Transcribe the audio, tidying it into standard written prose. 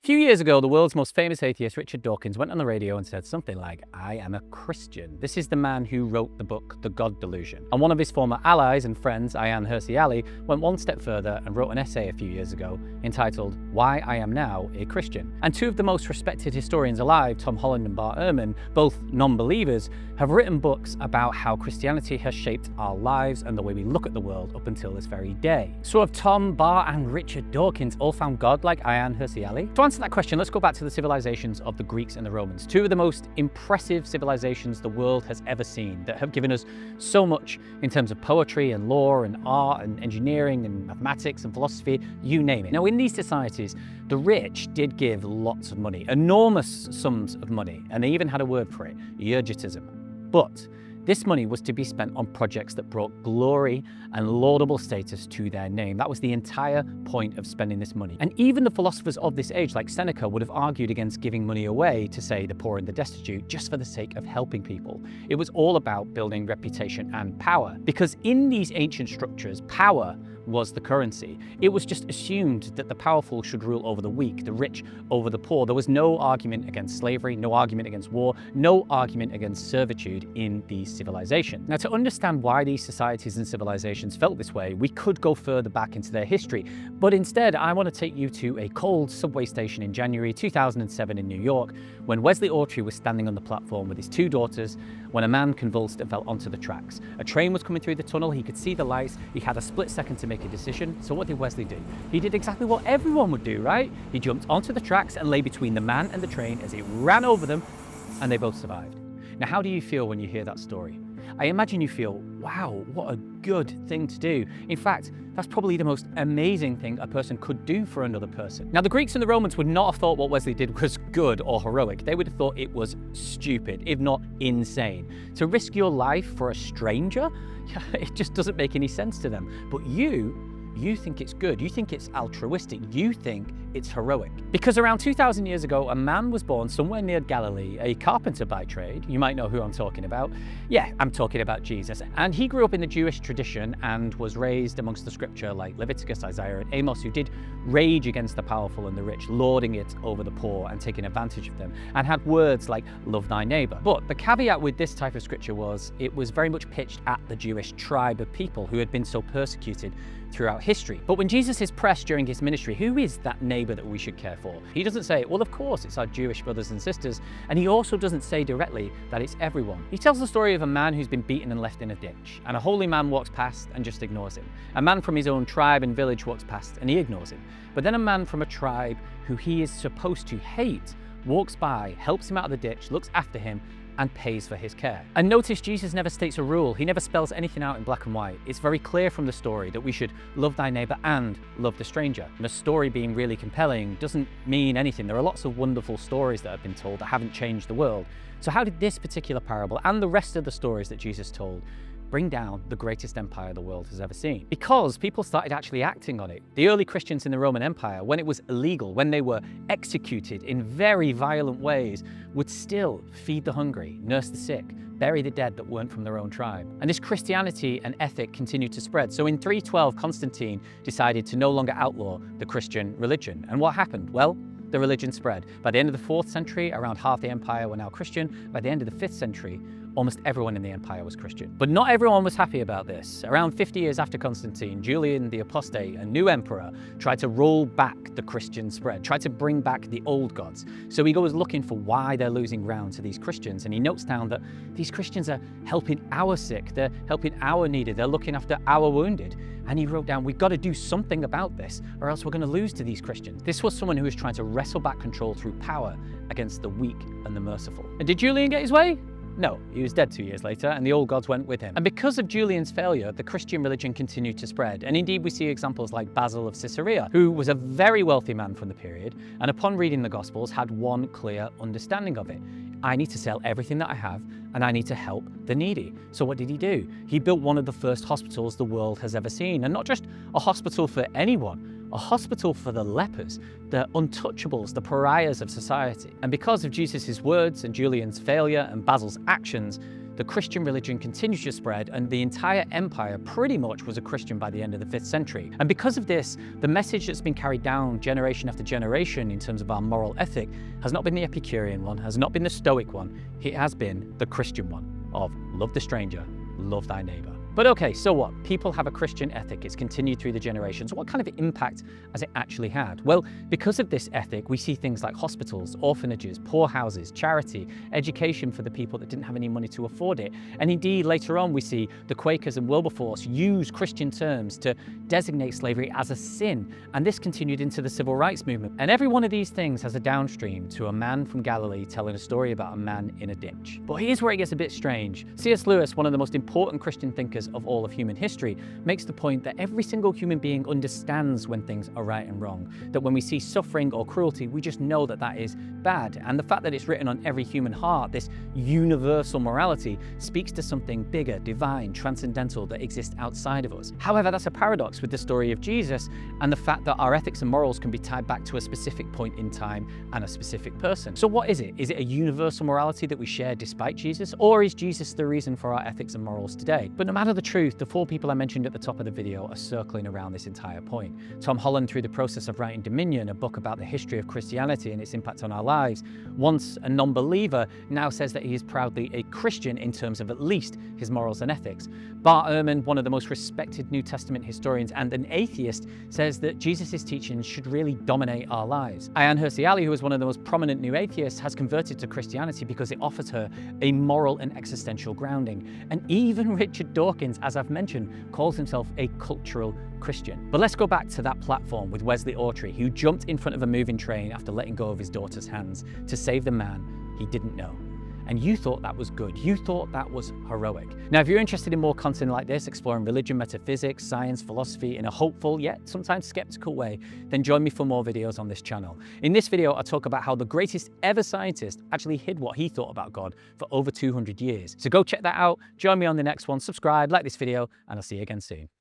few years ago, the world's most famous atheist, Richard Dawkins, went on the radio and said something like, "I am a Christian." This is the man who wrote the book, The God Delusion. And one of his former allies and friends, Ayaan Hirsi Ali, went one step further and wrote an essay a few years ago entitled, "Why I Am Now a Christian." And two of the most respected historians alive, Tom Holland and Bart Ehrman, both non-believers, have written books about how Christianity has shaped our lives and the way we look at the world up until this very day. So have Tom, Bart and Richard Dawkins all found God like Ayaan Hirsi Ali? To answer that question, let's go back to the civilizations of the Greeks and the Romans, two of the most impressive civilizations the world has ever seen that have given us so much in terms of poetry and law and art and engineering and mathematics and philosophy, you name it. Now, in these societies, the rich did give lots of money, enormous sums of money, and they even had a word for it, euergetism. But this money was to be spent on projects that brought glory and laudable status to their name. That was the entire point of spending this money. And even the philosophers of this age, like Seneca, would have argued against giving money away to, say, the poor and the destitute, just for the sake of helping people. It was all about building reputation and power. Because in these ancient structures, power was the currency. It was just assumed that the powerful should rule over the weak, the rich over the poor. There was no argument against slavery, no argument against war, no argument against servitude in these civilizations. Now, to understand why these societies and civilizations felt this way, we could go further back into their history. But instead, I want to take you to a cold subway station in January 2007 in New York, when Wesley Autrey was standing on the platform with his two daughters, when a man convulsed and fell onto the tracks. A train was coming through the tunnel, he could see the lights, he had a split second to make a decision. So what did Wesley do? He did exactly what everyone would do, right? He jumped onto the tracks and lay between the man and the train as it ran over them, and they both survived. Now, how do you feel when you hear that story? I imagine you feel, wow, what a good thing to do. In fact, that's probably the most amazing thing a person could do for another person. Now, the Greeks and the Romans would not have thought what Wesley did was good or heroic. They would have thought it was stupid, if not insane. To risk your life for a stranger, it just doesn't make any sense to them. But you think it's good, you think it's altruistic, you think it's heroic. Because around 2,000 years ago, a man was born somewhere near Galilee, a carpenter by trade. You might know who I'm talking about. Yeah, I'm talking about Jesus. And he grew up in the Jewish tradition and was raised amongst the scripture like Leviticus, Isaiah, and Amos, who did rage against the powerful and the rich, lording it over the poor and taking advantage of them, and had words like, love thy neighbor. But the caveat with this type of scripture was it was very much pitched at the Jewish tribe of people who had been so persecuted throughout history. But when Jesus is pressed during his ministry, who is that neighbor that we should care for? He doesn't say, well, of course, it's our Jewish brothers and sisters. And he also doesn't say directly that it's everyone. He tells the story of a man who's been beaten and left in a ditch, and a holy man walks past and just ignores him. A man from his own tribe and village walks past and he ignores him. But then a man from a tribe who he is supposed to hate walks by, helps him out of the ditch, looks after him, and pays for his care. And notice Jesus never states a rule. He never spells anything out in black and white. It's very clear from the story that we should love thy neighbor and love the stranger. And the story being really compelling doesn't mean anything. There are lots of wonderful stories that have been told that haven't changed the world. So how did this particular parable and the rest of the stories that Jesus told bring down the greatest empire the world has ever seen? Because people started actually acting on it. The early Christians in the Roman Empire, when it was illegal, when they were executed in very violent ways, would still feed the hungry, nurse the sick, bury the dead that weren't from their own tribe. And this Christianity and ethic continued to spread. So in 312, Constantine decided to no longer outlaw the Christian religion. And what happened? Well, the religion spread. By the end of the 4th century, around half the empire were now Christian. By the end of the 5th century, almost everyone in the empire was Christian. But not everyone was happy about this. Around 50 years after Constantine, Julian the Apostate, a new emperor, tried to roll back the Christian spread, tried to bring back the old gods. So he goes looking for why they're losing ground to these Christians, and he notes down that these Christians are helping our sick, they're helping our needed, they're looking after our wounded. And he wrote down, we've got to do something about this, or else we're going to lose to these Christians. This was someone who was trying to wrestle back control through power against the weak and the merciful. And did Julian get his way? No, he was dead 2 years later, and the old gods went with him. And because of Julian's failure, the Christian religion continued to spread. And indeed, we see examples like Basil of Caesarea, who was a very wealthy man from the period, and upon reading the Gospels, had one clear understanding of it. I need to sell everything that I have, and I need to help the needy. So what did he do? He built one of the first hospitals the world has ever seen, and not just a hospital for anyone, a hospital for the lepers, the untouchables, the pariahs of society. And because of Jesus' words and Julian's failure and Basil's actions, the Christian religion continued to spread, and the entire empire pretty much was a Christian by the end of the 5th century. And because of this, the message that's been carried down generation after generation in terms of our moral ethic has not been the Epicurean one, has not been the Stoic one, it has been the Christian one of love the stranger, love thy neighbor. But okay, so what? People have a Christian ethic. It's continued through the generations. What kind of impact has it actually had? Well, because of this ethic, we see things like hospitals, orphanages, poorhouses, charity, education for the people that didn't have any money to afford it. And indeed, later on, we see the Quakers and Wilberforce use Christian terms to designate slavery as a sin. And this continued into the civil rights movement. And every one of these things has a downstream to a man from Galilee telling a story about a man in a ditch. But here's where it gets a bit strange. C.S. Lewis, one of the most important Christian thinkers of all of human history, makes the point that every single human being understands when things are right and wrong, that when we see suffering or cruelty, we just know that that is bad. And the fact that it's written on every human heart, this universal morality, speaks to something bigger, divine, transcendental that exists outside of us. However, that's a paradox with the story of Jesus and the fact that our ethics and morals can be tied back to a specific point in time and a specific person. So what is it? Is it a universal morality that we share despite Jesus, or is Jesus the reason for our ethics and morals today? But no matter the truth, the 4 people I mentioned at the top of the video are circling around this entire point. Tom Holland, through the process of writing Dominion, a book about the history of Christianity and its impact on our lives, once a non-believer, now says that he is proudly a Christian in terms of at least his morals and ethics. Bart Ehrman, one of the most respected New Testament historians and an atheist, says that Jesus' teachings should really dominate our lives. Ayaan Hirsi Ali, who is one of the most prominent new atheists, has converted to Christianity because it offers her a moral and existential grounding. And even Richard Dawkins, as I've mentioned, calls himself a cultural Christian. But let's go back to that platform with Wesley Autrey, who jumped in front of a moving train after letting go of his daughter's hands to save the man he didn't know. And you thought that was good. You thought that was heroic. Now, if you're interested in more content like this, exploring religion, metaphysics, science, philosophy in a hopeful yet sometimes skeptical way, then join me for more videos on this channel. In this video, I talk about how the greatest ever scientist actually hid what he thought about God for over 200 years. So go check that out. Join me on the next one, subscribe, like this video, and I'll see you again soon.